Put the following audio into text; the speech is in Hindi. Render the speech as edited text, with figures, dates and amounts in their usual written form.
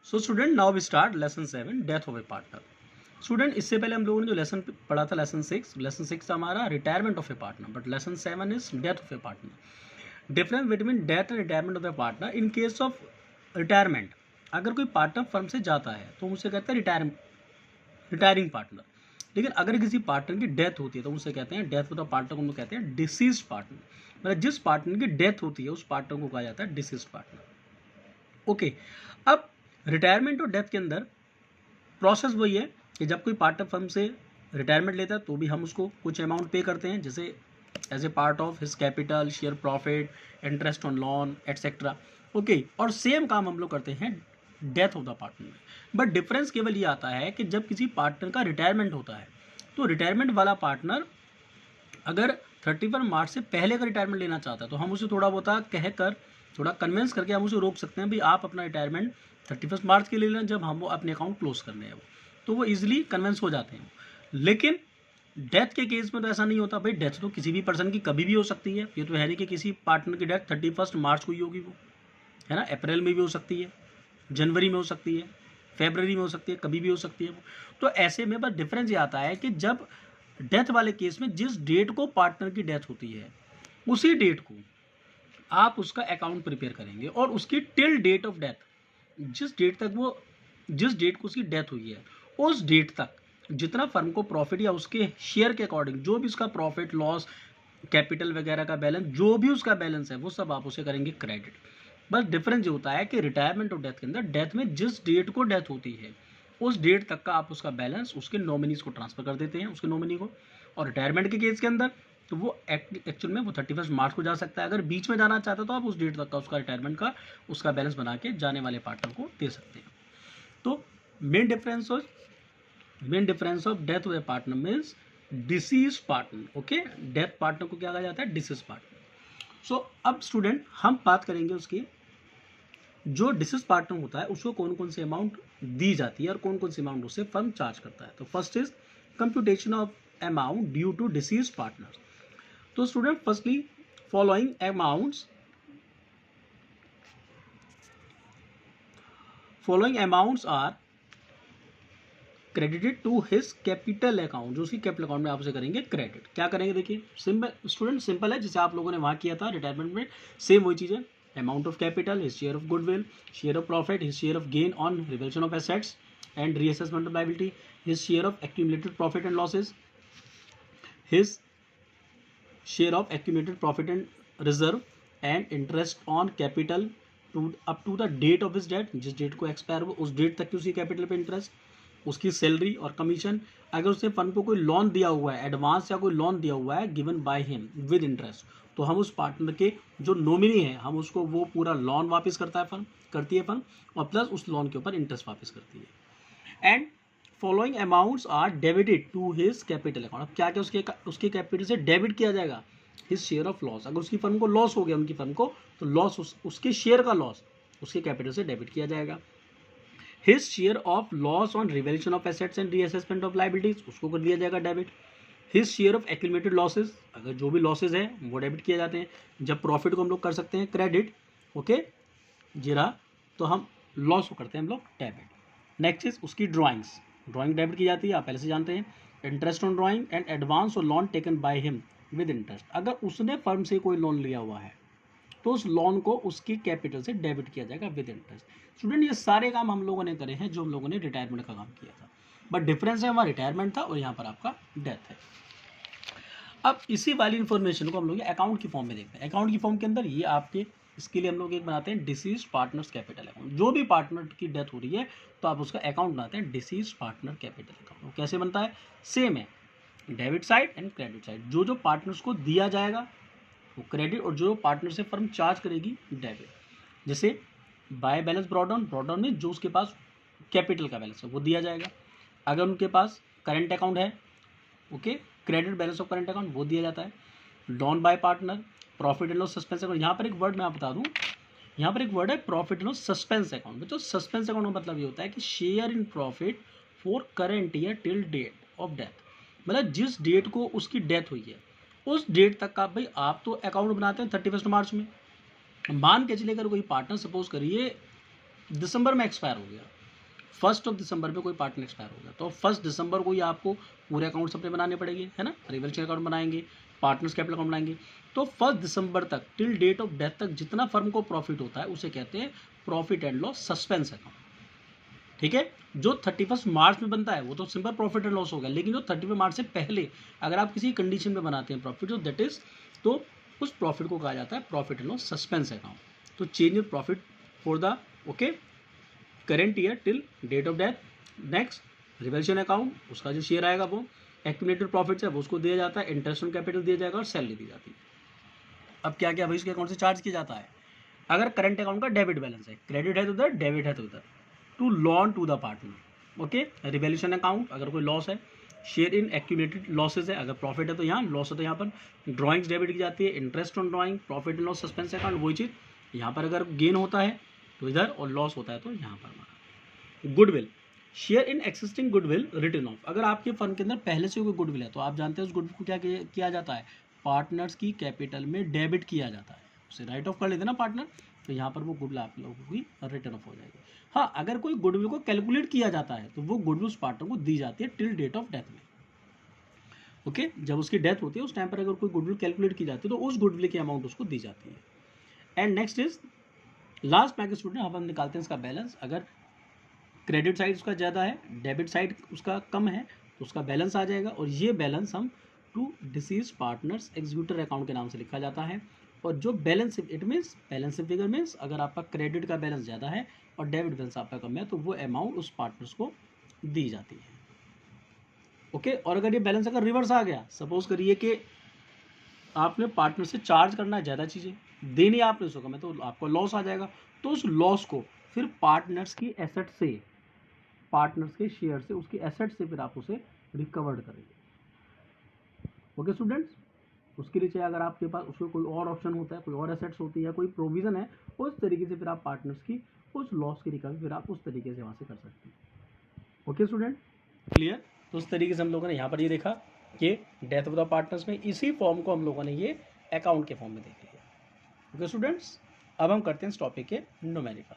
So student now we start lesson 7 death of a partner. Student इससे पहले हम लोगों ने जो लेसन पढ़ा था लेसन सिक्स हमारा retirement of a partner, but lesson 7 is death of a partner. Difference between death and retirement of a partner. In case of retirement, अगर कोई पार्टनर फर्म से जाता है तो उसे कहते हैं रिटायरिंग पार्टनर। लेकिन अगर किसी पार्टनर की डेथ होती है तो उसे कहते हैं डेथ ऑफ द पार्टनर को हम लोग कहते हैं डिसीज्ड पार्टनर। मतलब जिस पार्टनर की डेथ होती है उस पार्टनर को कहा जाता है डिसीज्ड पार्टनर। ओके, अब रिटायरमेंट और डेथ के अंदर प्रोसेस वही है कि जब कोई पार्टनर फर्म से रिटायरमेंट लेता है तो भी हम उसको कुछ अमाउंट पे करते हैं, जैसे as a part of his capital, share profit, interest on loan etcetera. Okay, और सेम काम हम लोग करते हैं डेथ ऑफ द पार्टनर में। बट डिफरेंस केवल ये आता है कि जब किसी पार्टनर का रिटायरमेंट होता है तो रिटायरमेंट वाला पार्टनर अगर 31 मार्च से पहले का रिटायरमेंट लेना चाहता है तो हम उसे थोड़ा बहुत कहकर, थोड़ा कन्विंस करके हम उसे रोक सकते हैं, भाई आप अपना रिटायरमेंट 31 मार्च के ले लें जब हम वो अपने अकाउंट क्लोज करने हैं, तो वो इजीली कन्विंस हो जाते हैं। लेकिन डेथ के केस में तो ऐसा नहीं होता। भाई डेथ तो किसी भी पर्सन की कभी भी हो सकती है। ये तो है नहीं कि किसी पार्टनर की डेथ 31 मार्च को ही होगी, वो है ना, अप्रैल में भी हो सकती है, जनवरी में हो सकती है, फेबररी में हो सकती है, कभी भी हो सकती है वो। तो ऐसे में बस डिफरेंस ये आता है कि जब डेथ वाले केस में जिस डेट को पार्टनर की डेथ होती है उसी डेट को आप उसका अकाउंट प्रिपेयर करेंगे और उसकी टिल डेट ऑफ डेथ, जिस डेट को उसकी डेथ हुई है उस डेट तक जितना फर्म को प्रॉफिट या उसके शेयर के अकॉर्डिंग जो भी उसका प्रॉफिट लॉस कैपिटल वगैरह का बैलेंस, जो भी उसका बैलेंस है वो सब आप उसे करेंगे क्रेडिट। बस डिफरेंस ये होता है कि रिटायरमेंट ऑफ डेथ के अंदर डेथ में जिस डेट को डेथ होती है उस डेट तक का आप उसका बैलेंस उसके नॉमिनीज को ट्रांसफर कर देते हैं, उसके नॉमिनी को। और रिटायरमेंट के केस के अंदर तो वो एक्चुअल में वो 31 मार्च को जा सकता है। अगर बीच में जाना चाहता है तो आप उस डेट तक का उसका रिटायरमेंट का उसका बैलेंस बना के जाने वाले पार्टनर को दे सकते हैं। तो main difference of death of a partner means disease partner. Okay, death partner को क्या कहा जाता है, डिसीज पार्टनर। सो अब स्टूडेंट हम बात करेंगे उसकी, जो डिसीज पार्टनर होता है उसको कौन कौन सी अमाउंट दी जाती है और कौन कौन सी अमाउंट उससे फर्म चार्ज करता है। तो first is computation of amount due to deceased partner. तो student firstly following amounts are credited to his capital account. जो उसकी कैपिटल अकाउंट में आप उसे करेंगे क्रेडिट। क्या करेंगे, देखिए सिंपल स्टूडेंट, सिंपल है, जैसे आप लोगों ने वहाँ किया था रिटायरमेंट में, सेम वही चीज़ है। Amount of capital, his share of goodwill, share of profit, his share of gain on revaluation of assets and reassessment of liability, his share of accumulated profit and losses, his share of accumulated profit and reserve and interest on capital up to the date of his date, जिस डेट को एक्सपायर हो उस डेट तक की उसकी कैपिटल पे इंटरेस्ट, उसकी सैलरी और कमीशन। अगर उसने फर्म को कोई लोन दिया हुआ है, एडवांस या कोई लोन दिया हुआ है given by him with interest, तो हम उस पार्टनर के जो नॉमिनी है हम उसको वो पूरा लोन वापस करती है फर्म, और प्लस उस लोन के ऊपर इंटरेस्ट वापस करती है। And following amounts are debited to his capital account. अब क्या क्या उसके कैपिटल से डेबिट किया जाएगा, हिज शेयर ऑफ लॉस। अगर उसकी फर्म को लॉस हो गया, उनकी फर्म को, तो लॉस उसके शेयर का लॉस उसके कैपिटल से डेबिट किया जाएगा। His share of loss on revaluation of assets and reassessment of liabilities, उसको कर दिया जाएगा debit. His share of accumulated losses, अगर जो भी लॉसेज है वो डेबिट किए जाते हैं। जब प्रॉफिट को हम लोग कर सकते हैं क्रेडिट, ओके जीरा, तो हम लॉस को करते हैं हम लोग डेबिट। नेक्स्ट इज उसकी ड्राइंग डेबिट की जाती है, आप पहले से जानते हैं। Interest on drawing and advance और loan taken by him with interest. अगर उसने फर्म से कोई लोन लिया हुआ है तो उस लोन को उसकी कैपिटल से डेबिट किया जाएगा विद इंटरेस्ट। स्टूडेंट ये सारे काम हम लोगों ने करे हैं जो हम लोगों ने रिटायरमेंट का काम किया था, बट डिफरेंस है वहाँ रिटायरमेंट था और यहाँ पर आपका डेथ है। अब इसी वाली इन्फॉर्मेशन को हम लोग अकाउंट की फॉर्म में देखते हैं। अकाउंट की फॉर्म के अंदर ये आपके, इसके लिए हम लोग एक बनाते हैं डिसीज पार्टनर्स कैपिटल अकाउंट। जो भी पार्टनर की डेथ हो रही है तो आप उसका अकाउंट बनाते हैं डिसीज पार्टनर कैपिटल अकाउंट। वो कैसे बनता है, सेम है, debit side and credit side. जो पार्टनर्स को दिया जाएगा वो क्रेडिट, और जो पार्टनर से फर्म चार्ज करेगी डेबिट। जैसे बाय बैलेंस ब्रॉड में जो उसके पास कैपिटल का बैलेंस है वो दिया जाएगा। अगर उनके पास करंट अकाउंट है, okay, credit balance of current account वो दिया जाता है। Loan by partner, profit and loss suspense account. यहाँ पर एक वर्ड मैं आप बता दूँ, यहाँ पर एक वर्ड है profit and loss suspense account. तो सस्पेंस अकाउंट का मतलब ये होता है कि share in profit for current year till date of death. मतलब जिस डेट को उसकी डेथ हुई है उस डेट तक का, भाई आप तो अकाउंट बनाते हैं 31 मार्च में, मान के चलिए अगर कोई पार्टनर सपोज करिए दिसंबर में एक्सपायर हो गया, 1 दिसंबर पे कोई पार्टनर एक्सपायर हो गया तो 1 दिसंबर को ही आपको पूरे अकाउंट्स अपने बनाने पड़ेंगे, है ना। रिवॉल्यूशन अकाउंट बनाएंगे, पार्टनर्स कैपिटल अकाउंट बनाएंगे। तो 1 दिसंबर तक टिल डेट ऑफ डेथ तक जितना फर्म को प्रॉफिट होता है उसे कहते हैं profit and loss suspense account, ठीक है। जो 31 मार्च में बनता है वो तो सिंपल प्रॉफिट एंड लॉस हो गया, लेकिन जो 31 मार्च से पहले अगर आप किसी कंडीशन में बनाते हैं प्रॉफिट, तो दैट इज, तो उस प्रॉफिट को कहा जाता है profit and loss suspense account. तो change in profit for the okay current year till date of death. Next revolution account, उसका जो शेयर आएगा वो एक्यूमुलेटेड प्रॉफिट है वो उसको दिया जाता है, इंटरेस्ट ऑन कैपिटल दिया जाएगा और सैलरी दी जाती है। अब क्या क्या भाई उसके अकाउंट से चार्ज किया जाता है। अगर करंट अकाउंट का डेबिट बैलेंस है, क्रेडिट है तो उधर, डेबिट है तो उधर, to loan to the partner, okay. Revaluation account अगर कोई लॉस है, शेयर इन एक्यूमुलेटेड लॉसेज है, अगर प्रॉफिट है तो यहाँ, लॉस है तो यहाँ पर ड्राइंग्स डेबिट की जाती है, interest on drawing, profit and loss suspense account वही चीज़ यहाँ पर, अगर गेन होता है तो इधर और लॉस होता है तो यहाँ पर। Goodwill, share in existing goodwill return of, अगर आपके फंड के अंदर पहले से कोई गुडविल है तो आप जानते हैं उस गुडविल को क्या किया जाता है, पार्टनर्स की कैपिटल में डेबिट किया जाता है, उसे राइट ऑफ कर लेते ना पार्टनर, तो यहाँ पर वो गुडविल आप लोगों की रिटर्न ऑफ हो जाएगी। हाँ, अगर कोई गुडविल को कैलकुलेट किया जाता है तो वो गुडविल उस पार्टनर को दी जाती है टिल डेट ऑफ डेथ में, ओके। जब उसकी डेथ होती है उस टाइम पर अगर कोई गुडविल कैलकुलेट की जाती है तो उस गुडविल की अमाउंट उसको दी जाती है। एंड नेक्स्ट इज लास्ट में स्टूडेंट हम निकालते हैं इसका बैलेंस। अगर क्रेडिट साइड उसका ज़्यादा है, डेबिट साइड उसका कम है, तो उसका बैलेंस आ जाएगा, और ये बैलेंस हम to deceased partners executor account के नाम से लिखा जाता है। और जो balance, it means balance figure means अगर आपका क्रेडिट का बैलेंस ज़्यादा है और डेबिट बैलेंस आपका कम है तो वो अमाउंट उस पार्टनर्स को दी जाती है, ओके। और अगर ये बैलेंस अगर रिवर्स आ गया, सपोज करिए कि आपने पार्टनर से चार्ज करना है ज़्यादा चीज़ें, देनी आपने उसको कम है, तो आपको लॉस आ जाएगा, तो उस लॉस को फिर पार्टनर्स की एसेट से, पार्टनर्स के शेयर से, उसकी एसेट से फिर आप उसे रिकवर्ड करेंगे, ओके स्टूडेंट्स। उसके लिए चाहे अगर आपके पास उसको कोई और ऑप्शन होता है, कोई और एसेट्स होती है, कोई प्रोविजन है, उस तरीके से फिर आप पार्टनर्स की उस लॉस की रिकवरी फिर आप उस तरीके से वहाँ से कर सकते हैं, ओके स्टूडेंट, क्लियर। तो उस तरीके से हम लोगों ने यहाँ पर ये देखा कि डेथ ऑफ द पार्टनर्स में इसी फॉर्म को हम लोगों ने ये अकाउंट के फॉर्म में देख लिया, ओके स्टूडेंट्स। अब हम करते हैं इस टॉपिक के न्यूमेरिकल।